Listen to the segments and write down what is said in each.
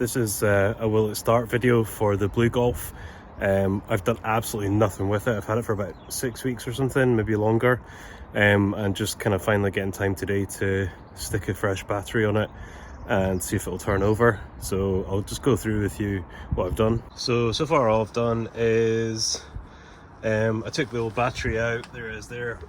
This is a will it start video for the blue Golf. I've done absolutely nothing with it. I've had it for about 6 weeks or something, maybe longer, and just kind of finally getting time today to stick a fresh battery on it and see if it'll turn over. So I'll just go through with you what I've done. So far all I've done is I took the old battery out, there it is there,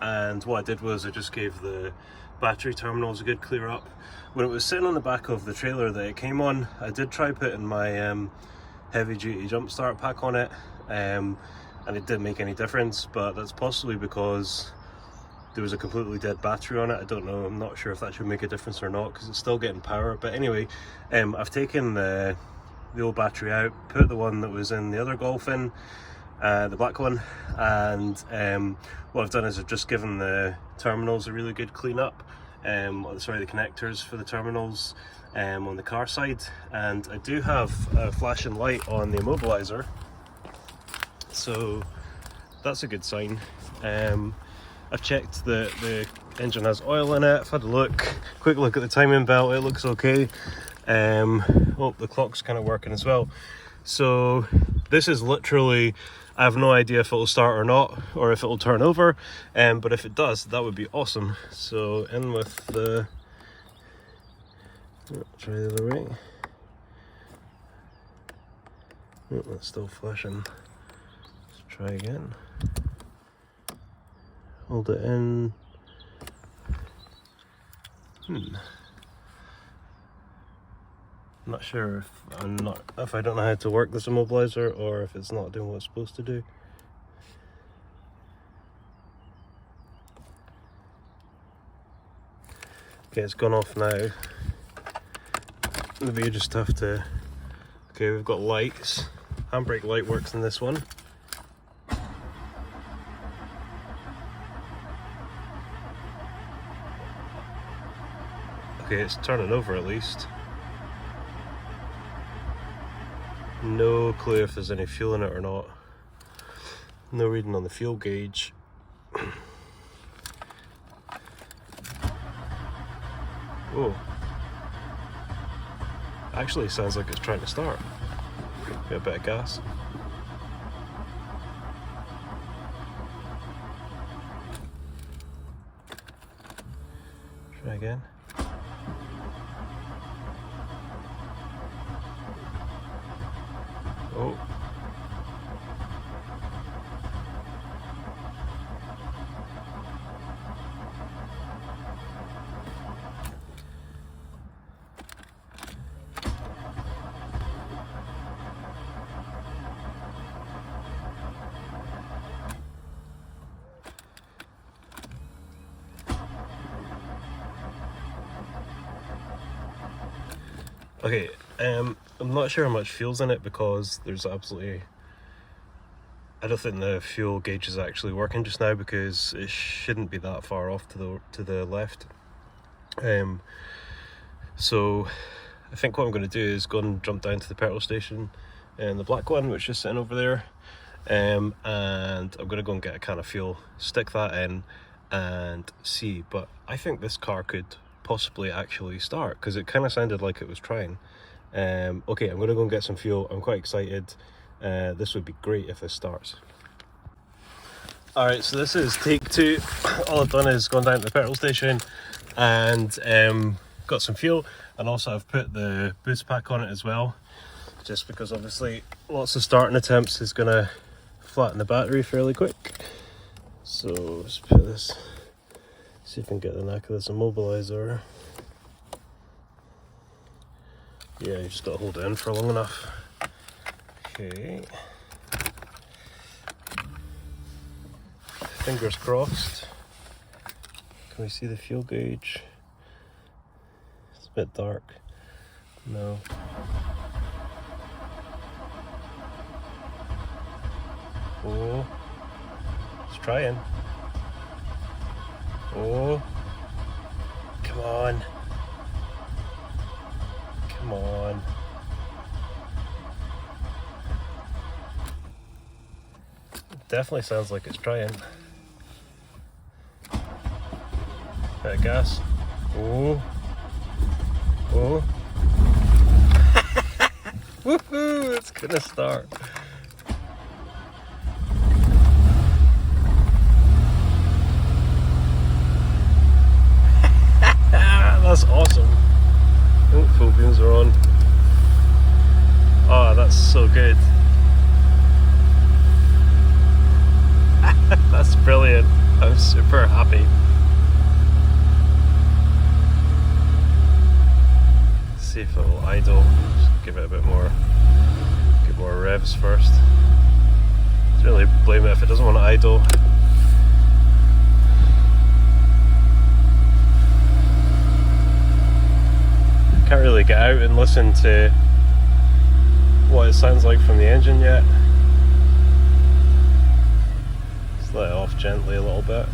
and what I did was I just gave the battery terminals a good clear up. When it was sitting on the back of the trailer that it came on, I did try putting my heavy duty jump start pack on it, and it didn't make any difference, but that's possibly because there was a completely dead battery on it. I don't know, I'm not sure if that should make a difference or not, because it's still getting power. But anyway, I've taken the old battery out, put the one that was in the other Golf in, the black one, and what I've done is I've just given the terminals a really good clean up, sorry, the connectors for the terminals on the car side, and I do have a flashing light on the immobilizer, so that's a good sign. I've checked that the engine has oil in it. I've had a quick look at the timing belt, it looks okay. Oh, the clock's kind of working as well. So this is literally, I have no idea if it'll start or not, or if it'll turn over, but if it does, that would be awesome. So in with the, try the other way. Oh, that's still flashing. Let's try again. Hold it in. I'm not sure if I don't know how to work this immobilizer, or if it's not doing what it's supposed to do. Okay, it's gone off now. Maybe you just have to. Okay, we've got lights. Handbrake light works in this one. Okay, it's turning over at least. No clue if there's any fuel in it or not. No reading on the fuel gauge. Oh. Actually sounds like it's trying to start. Get a bit of gas. Try again. Oh. Okay, I'm not sure how much fuel's in it, because there's absolutely, I don't think the fuel gauge is actually working just now, because it shouldn't be that far off to the left. So I think what I'm going to do is go and jump down to the petrol station and the black one, which is sitting over there, and I'm going to go and get a can of fuel, stick that in and see. But I think this car could possibly actually start, because it kind of sounded like it was trying. Okay, I'm going to go and get some fuel. I'm quite excited. This would be great if this starts. Alright, so this is take two. All I've done is gone down to the petrol station and got some fuel, and also I've put the boost pack on it as well, just because obviously lots of starting attempts is going to flatten the battery fairly quick. So let's put this, see if I can get the knack of this immobilizer. Yeah, you just got to hold it in for long enough. Okay. Fingers crossed. Can we see the fuel gauge? It's a bit dark. No. Oh. It's trying. Oh. Come on. Come on. It definitely sounds like it's trying. Bit of gas. Oh. Oh. Woohoo! It's gonna start. That's awesome. Oh, full beams are on. Oh, that's so good. That's brilliant. I'm super happy. Let's see if it will idle. Just give it a bit more, get more revs first. Don't really blame it if it doesn't want to idle. Can't really get out and listen to what it sounds like from the engine yet. Just let it off gently a little bit.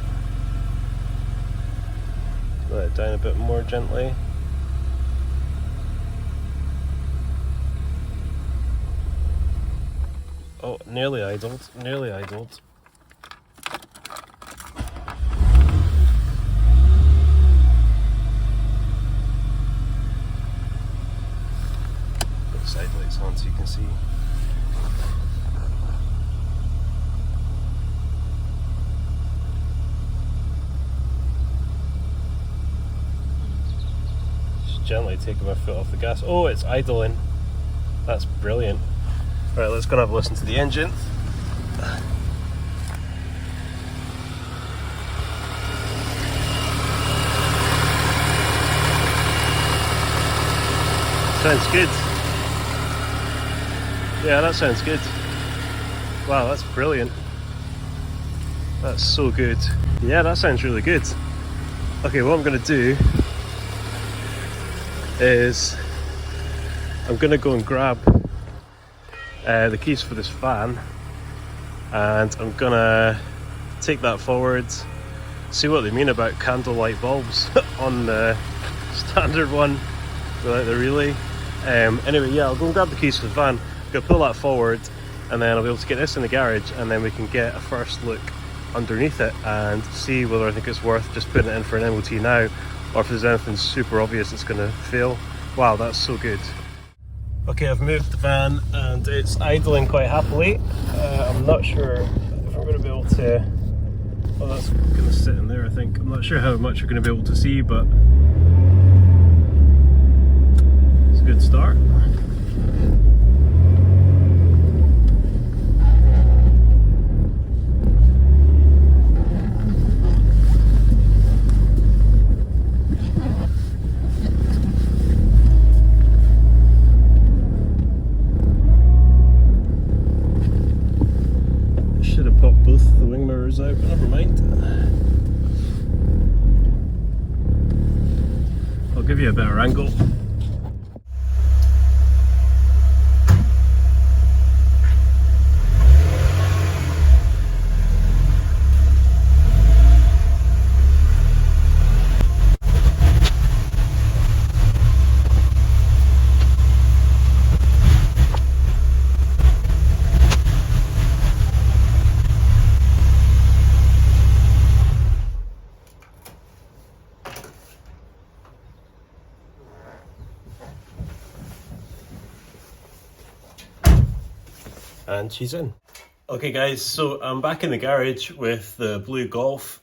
Let it down a bit more gently. Oh, nearly idled, nearly idled. Put the side lights on so you can see. Just gently taking my foot off the gas. Oh, it's idling. That's brilliant. Right, let's go and have a listen to the engine. Sounds good. Yeah, that sounds good. Wow, that's brilliant. That's so good. Yeah, that sounds really good. Okay, what I'm going to do is I'm going to go and grab the keys for this fan, and I'm gonna take that forward, see what they mean about candlelight bulbs on the standard one without the relay. Anyway, yeah, I'll go and grab the keys for the van, go pull that forward, and then I'll be able to get this in the garage, and then we can get a first look underneath it and see whether I think it's worth just putting it in for an MOT now, or if there's anything super obvious that's going to fail. Wow, that's so good. Okay, I've moved the van and it's idling quite happily. I'm not sure if I'm going to be able to... Oh, that's going to sit in there, I think. I'm not sure how much you're going to be able to see, but it's a good start. Out, but never mind. I'll give you a better angle. And she's in. Okay guys, so I'm back in the garage with the blue Golf.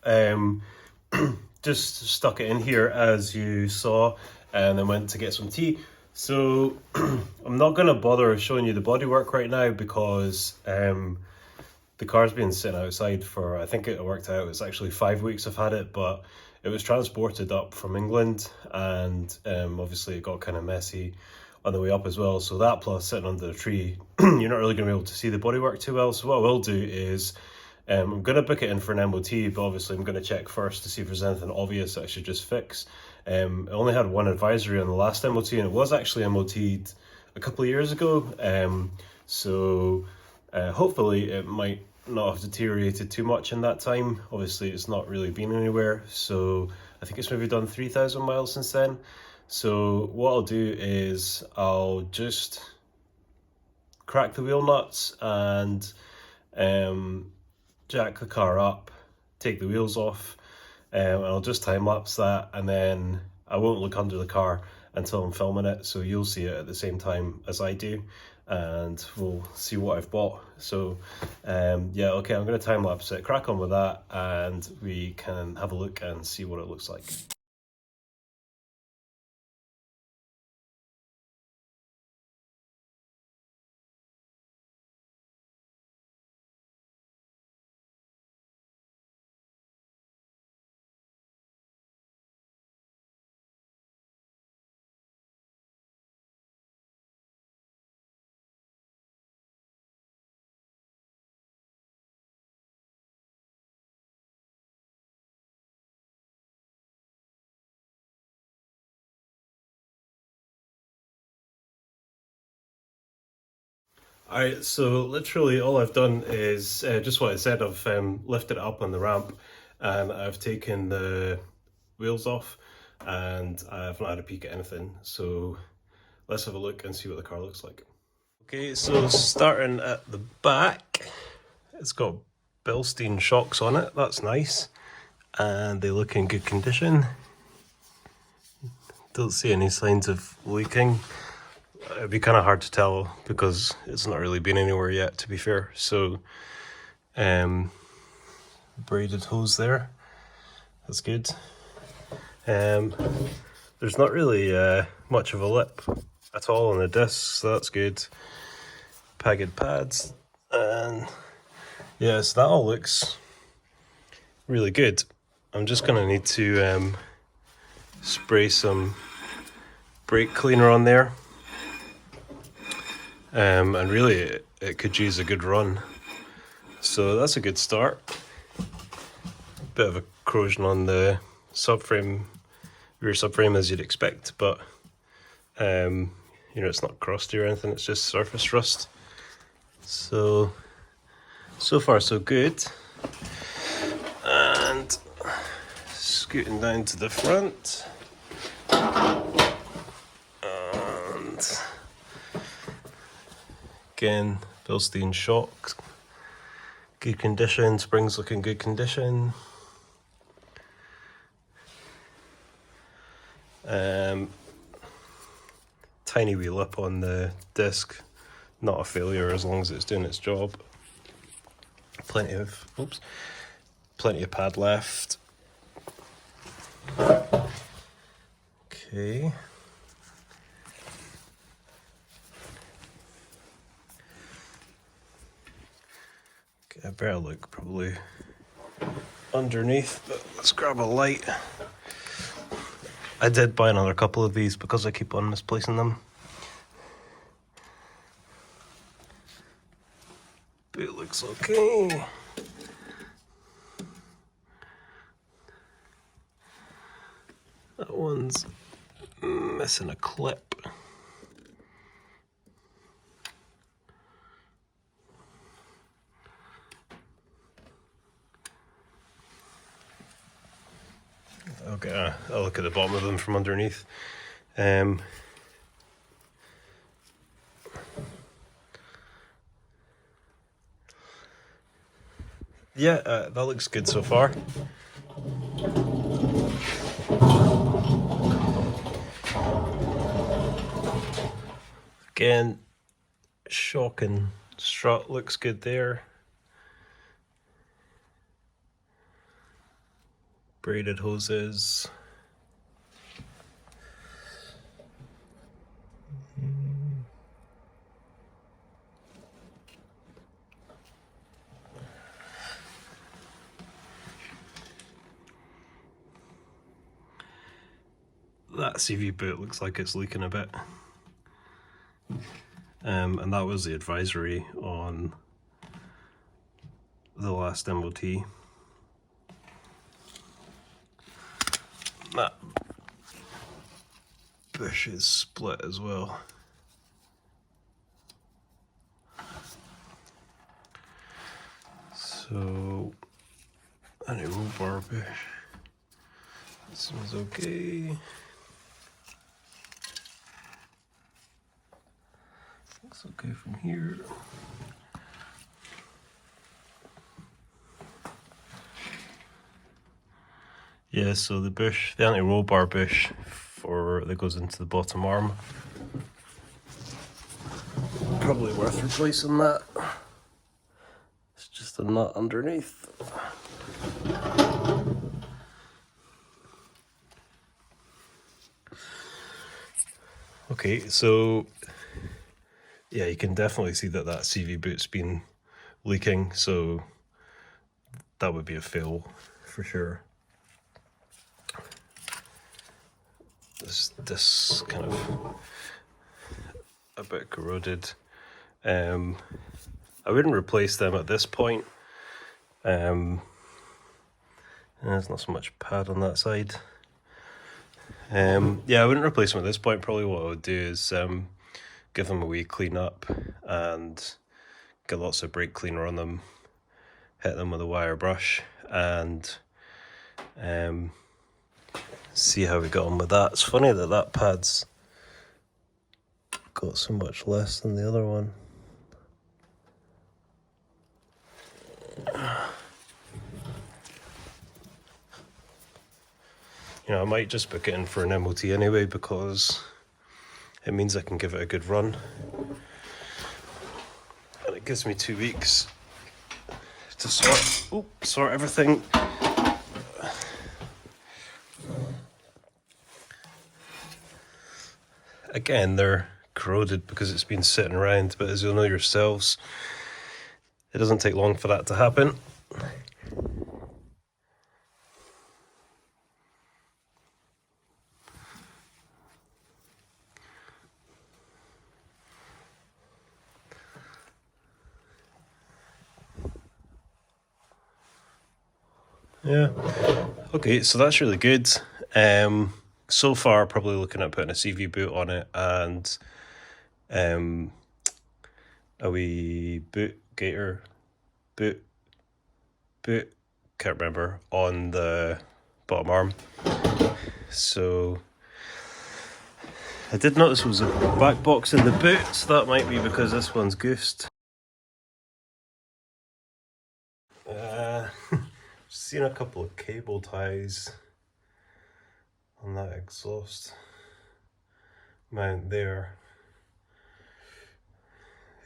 Just stuck it in here as you saw, and then went to get some tea. So I'm not going to bother showing you the bodywork right now because the car's been sitting outside for, I think it worked out, it's actually 5 weeks I've had it, but it was transported up from England, and obviously it got kind of messy on the way up as well. So that plus sitting under the tree, you're not really going to be able to see the bodywork too well. So what I will do is I'm going to book it in for an MOT, but obviously I'm going to check first to see if there's anything obvious that I should just fix. I only had one advisory on the last MOT, and it was actually MOT'd a couple of years ago. So hopefully it might not have deteriorated too much in that time. Obviously it's not really been anywhere, so I think it's maybe done 3,000 miles since then. So what I'll do is I'll just crack the wheel nuts and jack the car up, take the wheels off, and I'll just time lapse that, and then I won't look under the car until I'm filming it, so you'll see it at the same time as I do. and we'll see what I've bought. So yeah, okay, I'm going to time lapse it, crack on with that, and we can have a look and see what it looks like. Alright, so literally all I've done is just what I said. I've lifted it up on the ramp and I've taken the wheels off, and I've not had a peek at anything. So let's have a look and see what the car looks like. Okay, so starting at the back, it's got Bilstein shocks on it. That's nice, and they look in good condition. Don't see any signs of leaking. It'd be kind of hard to tell because it's not really been anywhere yet, to be fair. So braided hose there, that's good. There's not really much of a lip at all on the discs, so that's good. Pagged pads, and yeah, so that all looks really good. I'm just gonna need to spray some brake cleaner on there, and really it could use a good run. So that's a good start. Bit of a corrosion on the subframe, rear subframe, as you'd expect, but you know, it's not crusty or anything, it's just surface rust. So far so good. And scooting down to the front, and again, Bilstein shocks, good condition, springs look in good condition. Tiny wee lip on the disc, not a failure as long as it's doing its job. Plenty of pad left. Okay. Get a better look probably underneath, but let's grab a light. I did buy another couple of these because I keep on misplacing them. Boot looks okay. That one's missing a clip. Okay, I'll look at the bottom of them from underneath. Yeah, that looks good so far. Again, shock and strut looks good there. Braided hoses. That CV boot looks like it's leaking a bit. And that was the advisory on the last MOT. That bush is split as well. So, and a roll bar bush. This one's okay. Looks okay from here. Yeah, so the bush, the anti-roll bar bush that goes into the bottom arm, probably worth replacing that. It's just a nut underneath. Okay, so yeah, you can definitely see that that CV boot's been leaking, so that would be a fail for sure. This kind of a bit corroded. I wouldn't replace them at this point. There's not so much pad on that side. Yeah, I wouldn't replace them at this point. Probably what I would do is give them a wee clean up and get lots of brake cleaner on them, hit them with a wire brush, and see how we got on with that. It's funny that that pad's got so much less than the other one. You know, I might just book it in for an MOT anyway, because it means I can give it a good run. And it gives me 2 weeks to sort everything. Again, they're corroded because it's been sitting around, but as you'll know yourselves, it doesn't take long for that to happen. Yeah. Okay, so that's really good. So far, probably looking at putting a CV boot on it and a wee boot gator boot, can't remember, on the bottom arm. So I did notice there was a back box in the boot, so that might be because this one's goosed. Seen a couple of cable ties on that exhaust mount there.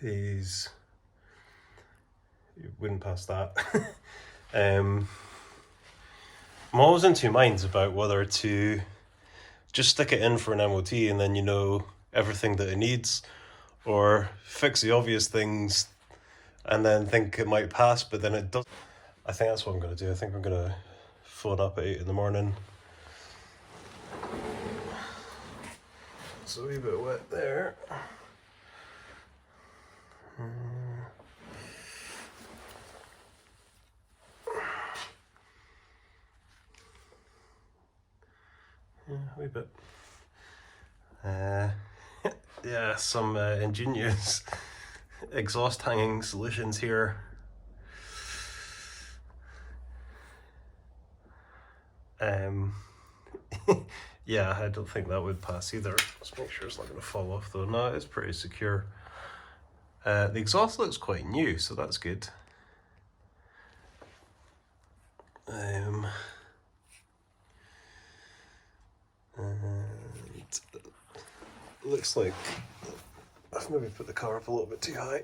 You wouldn't pass that. I'm always in two minds about whether to just stick it in for an MOT and then you know everything that it needs, or fix the obvious things and then think it might pass, but then it doesn't. I think that's what I'm going to do. I think I'm going to phone up at 8 in the morning. It's a wee bit wet there. Yeah, a wee bit. Yeah, some ingenious exhaust hanging solutions here. Yeah, I don't think that would pass either. Let's make sure it's not going to fall off though. No, it's pretty secure. The exhaust looks quite new, so that's good. And looks like I've maybe put the car up a little bit too high.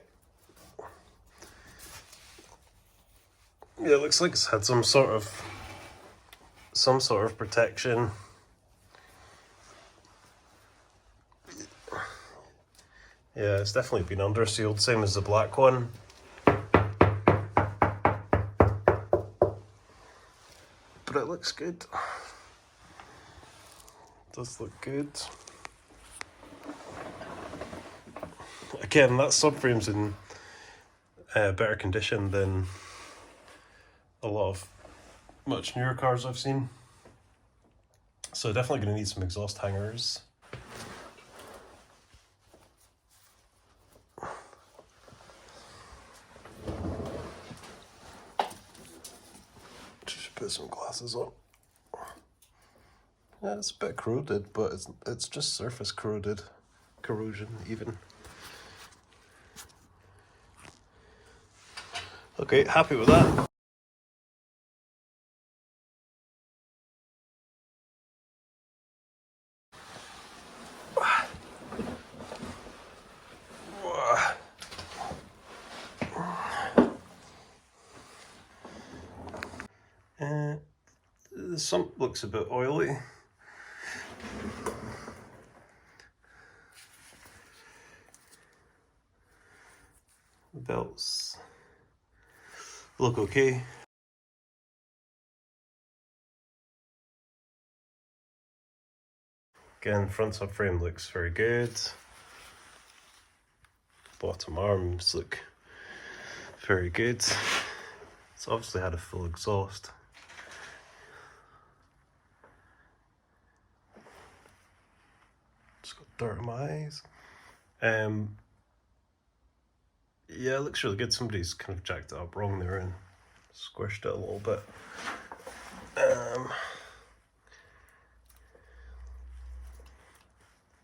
Yeah, it looks like it's had some sort of protection. Yeah, it's definitely been undersealed, same as the black one. But it looks good. It does look good. Again, that subframe's in better condition than a lot of much newer cars I've seen. So definitely going to need some exhaust hangers. Just put some glasses on. Yeah, it's a bit corroded, but it's just surface corrosion even. Okay, happy with that. The sump looks a bit oily. The belts look okay. Again, front subframe looks very good. Bottom arms look very good. It's obviously had a full exhaust. Just got dirt in my eyes. Yeah, it looks really good. Somebody's kind of jacked it up wrong there and squished it a little bit.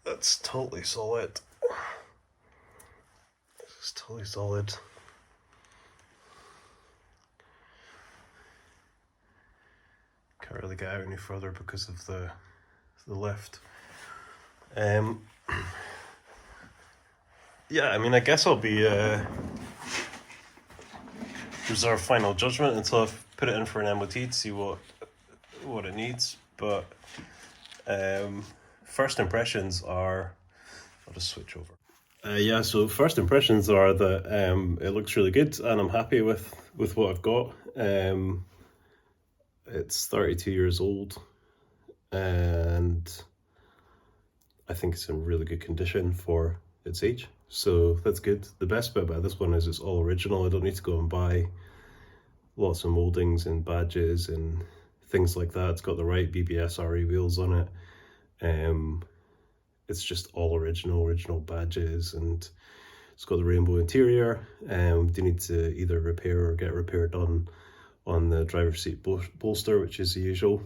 That's totally solid. It's totally solid. Can't really get out any further because of the lift. Yeah, I mean, I guess I'll be reserve final judgment until I've put it in for an MOT to see what it needs. But first impressions are, I'll just switch over. Yeah, so first impressions are that it looks really good, and I'm happy with what I've got. It's 32 years old, and I think it's in really good condition for its age, so that's good. The best bit about this one is it's all original. I don't need to go and buy lots of mouldings and badges and things like that. It's got the right BBS RE wheels on it. It's just all original badges, and it's got the rainbow interior. Do need to either repair or get repair done on the driver's seat bolster, which is the usual.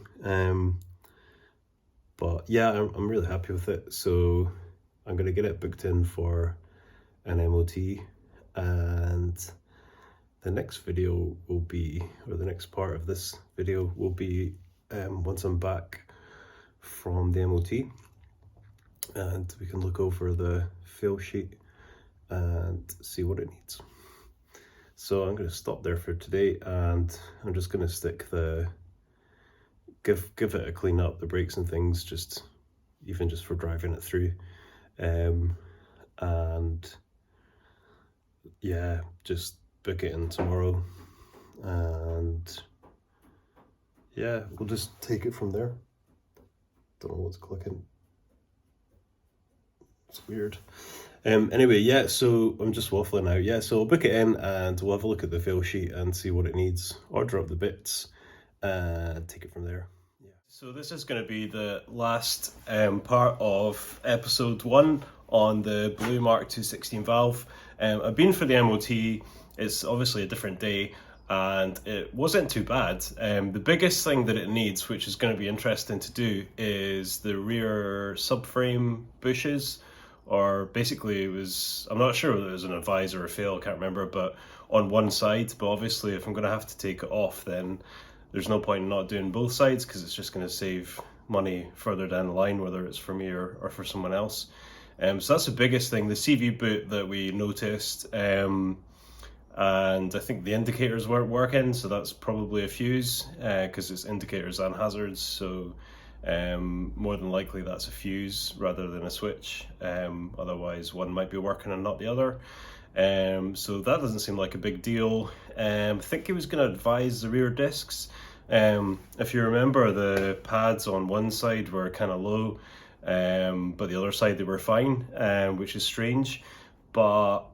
But yeah, I'm really happy with it. So I'm going to get it booked in for an MOT, and the next video will be, or the next part of this video will be once I'm back from the MOT, and we can look over the fail sheet and see what it needs. So I'm going to stop there for today, and I'm just going to stick give it a clean up, the brakes and things, just even just for driving it through, and yeah, just book it in tomorrow, and yeah, we'll just take it from there. Don't know what's clicking, it's weird. Anyway, yeah, so I'm just waffling out. Yeah, so I'll book it in and we'll have a look at the fail sheet and see what it needs, order up the bits, and take it from there. Yeah. So this is going to be the last part of episode 1 on the blue Mark II 16 valve. I've been for the MOT. It's obviously a different day, and it wasn't too bad. The biggest thing that it needs, which is going to be interesting to do, is the rear subframe bushes. Or basically it was, I'm not sure whether it was an advise or a fail, I can't remember, but on one side. But obviously if I'm going to have to take it off, then there's no point in not doing both sides, because it's just going to save money further down the line, whether it's for me or for someone else. So that's the biggest thing. The CV boot that we noticed, and I think the indicators weren't working, so that's probably a fuse, because it's indicators and hazards, so more than likely that's a fuse rather than a switch. Otherwise one might be working and not the other. So that doesn't seem like a big deal. I think he was going to advise the rear discs. If you remember, the pads on one side were kind of low, but the other side they were fine, which is strange. But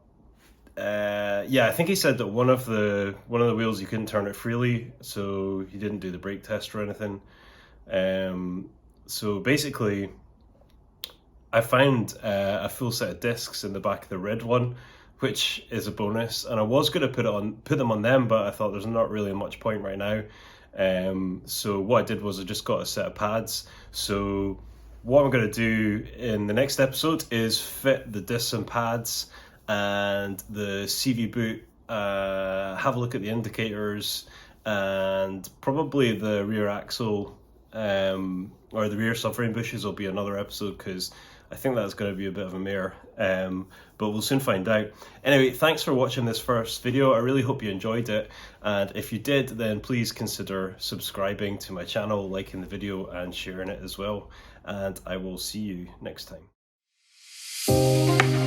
yeah, I think he said that one of the wheels you couldn't turn it freely, so he didn't do the brake test or anything. So basically I found a full set of discs in the back of the red one, which is a bonus, and I was going to put them on them, but I thought there's not really much point right now. So what I did was I just got a set of pads. So what I'm going to do in the next episode is fit the discs and pads and the CV boot, have a look at the indicators, and probably the rear axle or the rear subframe bushes will be another episode, because I think that's going to be a bit of a mare, but we'll soon find out. Anyway, thanks for watching this first video. I really hope you enjoyed it, and if you did, then please consider subscribing to my channel, liking the video and sharing it as well, and I will see you next time.